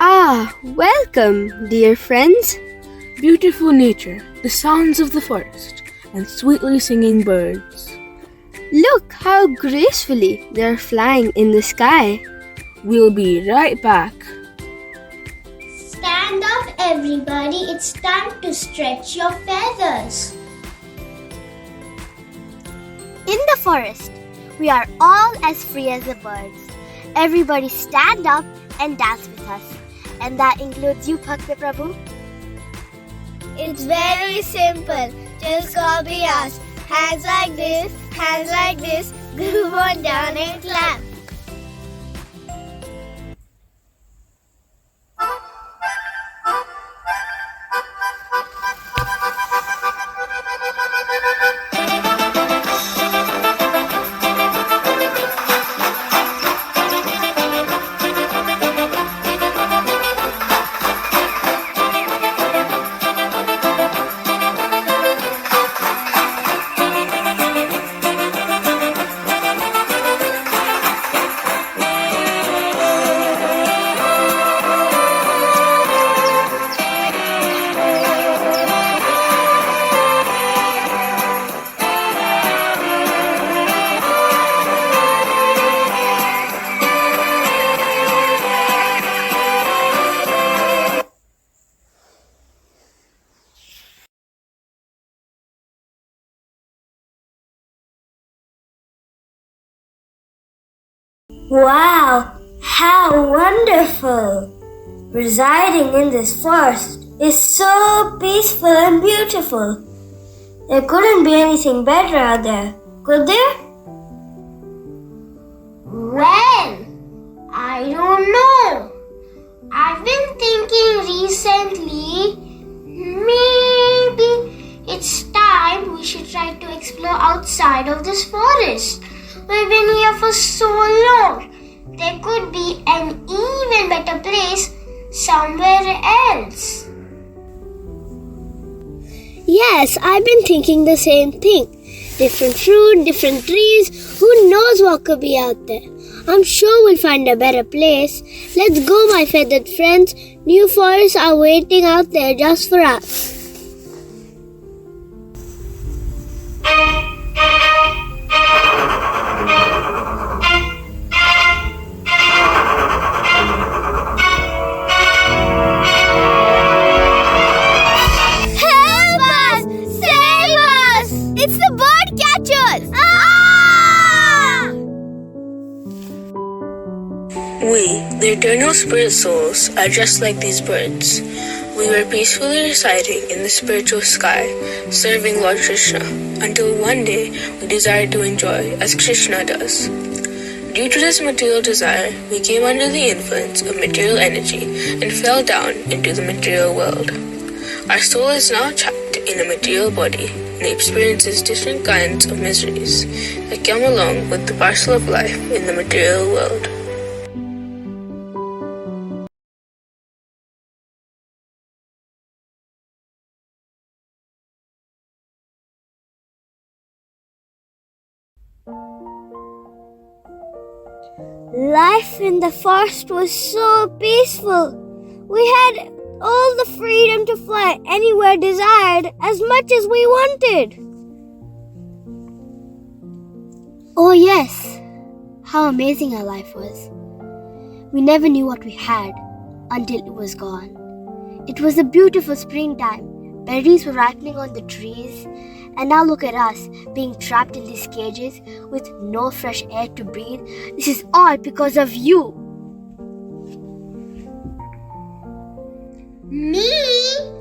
Welcome, dear friends. Beautiful nature, the sounds of the forest, and sweetly singing birds. Look how gracefully they're flying in the sky. We'll be right back. Stand up, everybody. It's time to stretch your feathers. In the forest, we are all as free as the birds. Everybody stand up and dance with us. And that includes you, Bhakti Prabhu. It's very simple. Just copy us. Hands like this, groove on down and clap. Wow, how wonderful! Residing in this forest is so peaceful and beautiful. There couldn't be anything better out there, could there? Well, I don't know. I've been thinking recently, maybe it's time we should try to explore outside of this forest. We've been here for so long. There could be an even better place somewhere else. Yes, I've been thinking the same thing. Different fruit, different trees. Who knows what could be out there? I'm sure we'll find a better place. Let's go, my feathered friends. New forests are waiting out there just for us. It's the bird catchers! We, the eternal spirit souls, are just like these birds. We were peacefully residing in the spiritual sky, serving Lord Krishna, until one day we desired to enjoy as Krishna does. Due to this material desire, we came under the influence of material energy and fell down into the material world. Our soul is now trapped in a material body and experiences different kinds of miseries that come along with the parcel of life in the material world. Life in the forest was so peaceful. We had all the freedom to fly anywhere desired as much as we wanted. Oh yes, how amazing our life was. We never knew what we had until it was gone. It was a beautiful springtime. Berries were ripening on the trees, and now look at us being trapped in these cages with no fresh air to breathe. This is all because of you. Me?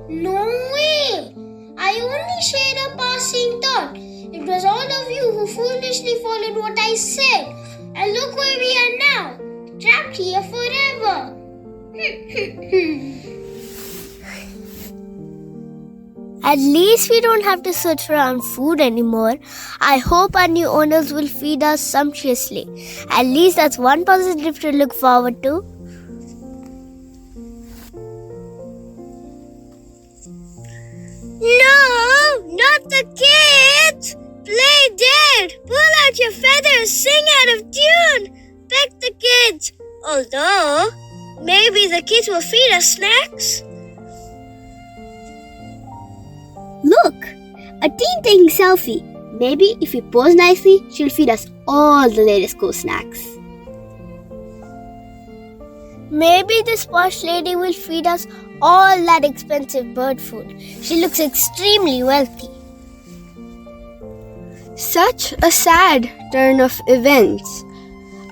No way! I only shared a passing thought. It was all of you who foolishly followed what I said. And look where we are now, trapped here forever. At least we don't have to search for our own food anymore. I hope our new owners will feed us sumptuously. At least that's one positive to look forward to. No, not the kids! Play dead! Pull out your feathers, sing out of tune! Peck the kids! Although, Maybe the kids will feed us snacks? Look! A teen taking selfie. Maybe if we pose nicely, she'll feed us all the latest cool snacks. Maybe this posh lady will feed us all that expensive bird food. She looks extremely wealthy. Such a sad turn of events.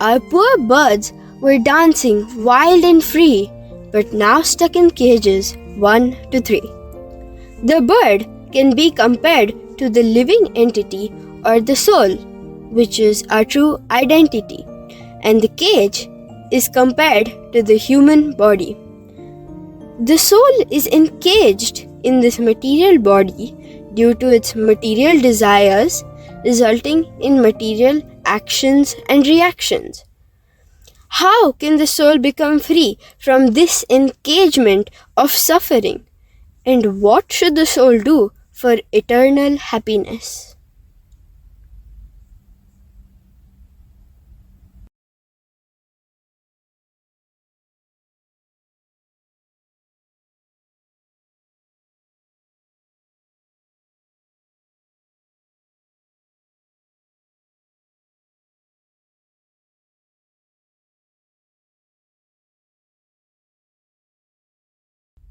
Our poor birds were dancing wild and free, but now stuck in cages 1 to 3. The bird can be compared to the living entity or the soul, which is our true identity, and the cage is compared to the human body. The soul is encaged in this material body due to its material desires, resulting in material actions and reactions. How can the soul become free from this encagement of suffering? And what should the soul do for eternal happiness?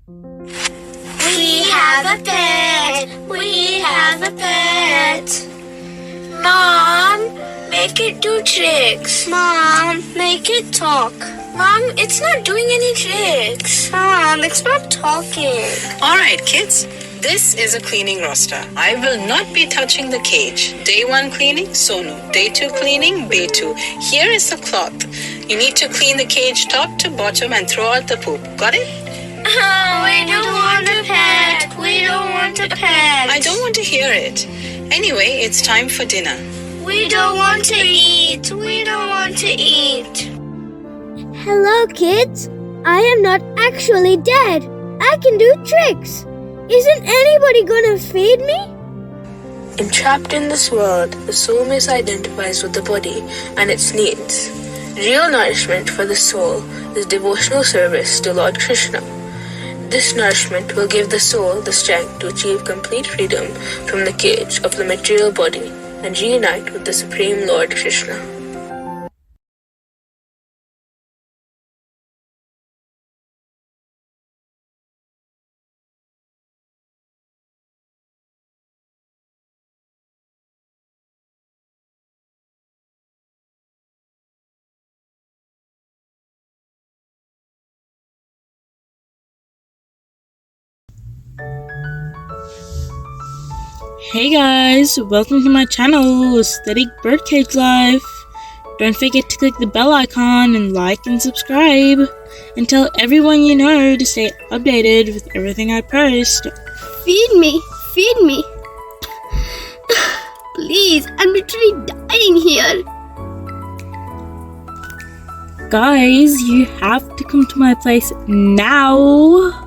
We have a pet. We have a pet. Mom, make it do tricks. Mom, make it talk. Mom, it's not doing any tricks. Mom, it's not talking. Alright kids, this is a cleaning roster. I will not be touching the cage. Day 1 cleaning, Sonu. Day 2 cleaning, Betu. Here is the cloth. You need to clean the cage top to bottom and throw out the poop. Got it? Oh, we don't want a pet. We don't want a pet. I don't want to hear it. Anyway, it's time for dinner. We don't want to eat. We don't want to eat. Hello, kids. I am not actually dead. I can do tricks. Isn't anybody gonna feed me? Entrapped in this world, the soul misidentifies with the body and its needs. Real nourishment for the soul is devotional service to Lord Krishna. This nourishment will give the soul the strength to achieve complete freedom from the cage of the material body and reunite with the Supreme Lord Krishna. Hey guys, welcome to my channel, Aesthetic Birdcage Life. Don't forget to click the bell icon and like and subscribe. And tell everyone you know to stay updated with everything I post. Feed me! Feed me! Please, I'm literally dying here. Guys, you have to come to my place now.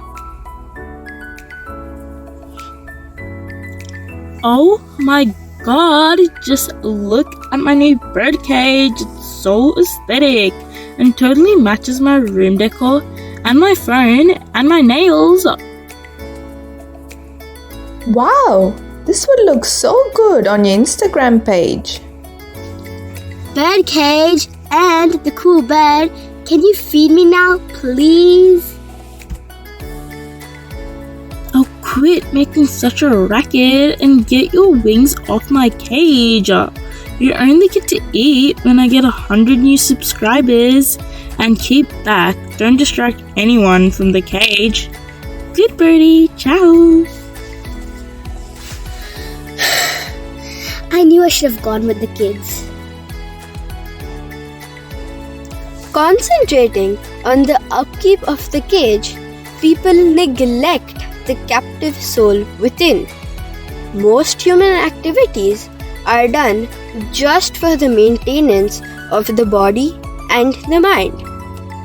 Oh my god, just look at my new birdcage. It's so aesthetic and totally matches my room decor and my phone and my nails. Wow, this would look so good on your Instagram page. Birdcage and the cool bird. Can you feed me now, please? Oh, quit making such a racket and get your wings off my cage. You only get to eat when I get 100 new subscribers. And keep back, don't distract anyone from the cage. Good birdie, ciao. I knew I should have gone with the kids. Concentrating on the upkeep of the cage, people neglect the captive soul within. Most human activities are done just for the maintenance of the body and the mind.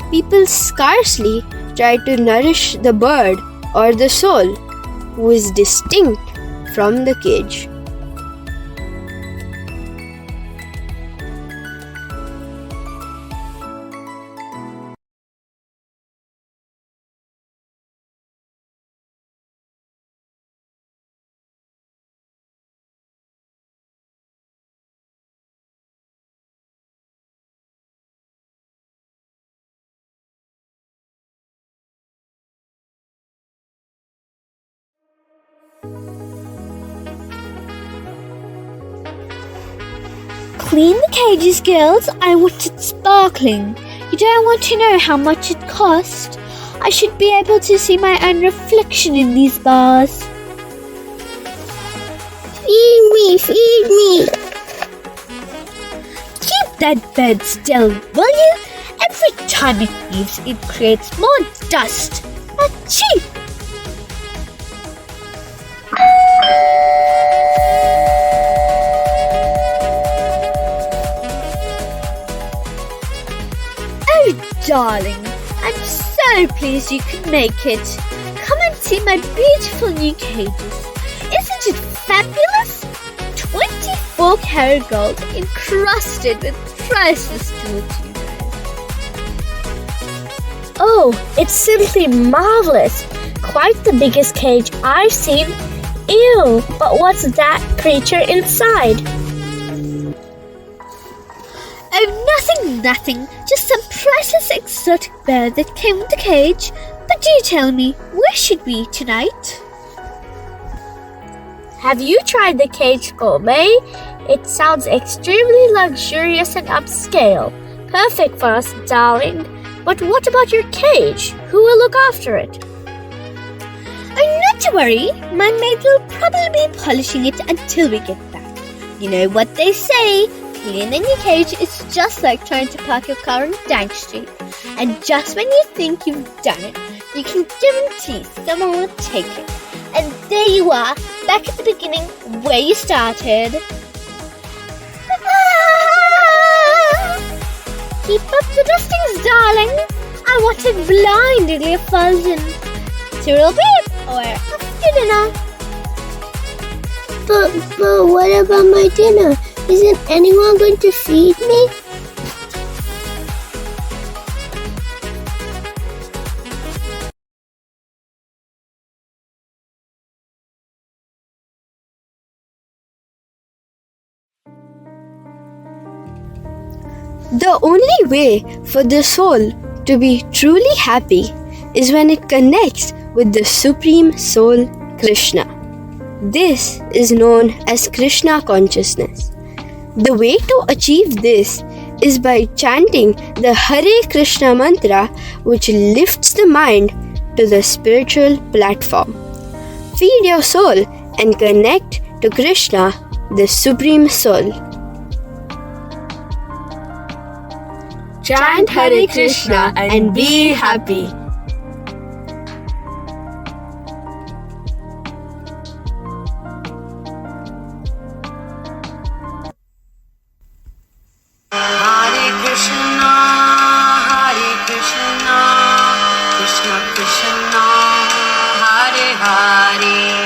People scarcely try to nourish the bird or the soul, who is distinct from the cage. Clean the cages, girls. I want it sparkling. You don't want to know how much it cost. I should be able to see my own reflection in these bars. Feed me, feed me. Keep that bed still, will you? Every time it moves, it creates more dust. Achoo! Oh, darling, I'm so pleased you could make it. Come and see my beautiful new cages. Isn't it fabulous? 24 karat gold encrusted with priceless jewels. Oh, it's simply marvelous. Quite the biggest cage I've seen. Ew, but what's that creature inside? Oh, nothing. Just some priceless exotic bird that came with the cage. But do tell me, where should we eat tonight? Have you tried the cage gourmet? It sounds extremely luxurious and upscale. Perfect for us, darling. But what about your cage? Who will look after it? Oh, not to worry. My maid will probably be polishing it until we get back. You know what they say, cleaning your cage is just like trying to park your car on Dank Street. And just when you think you've done it, you can guarantee someone will take it. And there you are, back at the beginning where you started. Keep up the dustings, darling. I want it blindingly effulgent. Toodle beep, or after dinner. But what about my dinner? Isn't anyone going to feed me? The only way for the soul to be truly happy is when it connects with the Supreme Soul, Krishna. This is known as Krishna consciousness. The way to achieve this is by chanting the Hare Krishna mantra, which lifts the mind to the spiritual platform. Feed your soul and connect to Krishna, the Supreme Soul. Chant Hare Krishna and be happy. Hare Krishna, Krishna Krishna, Hare Hare.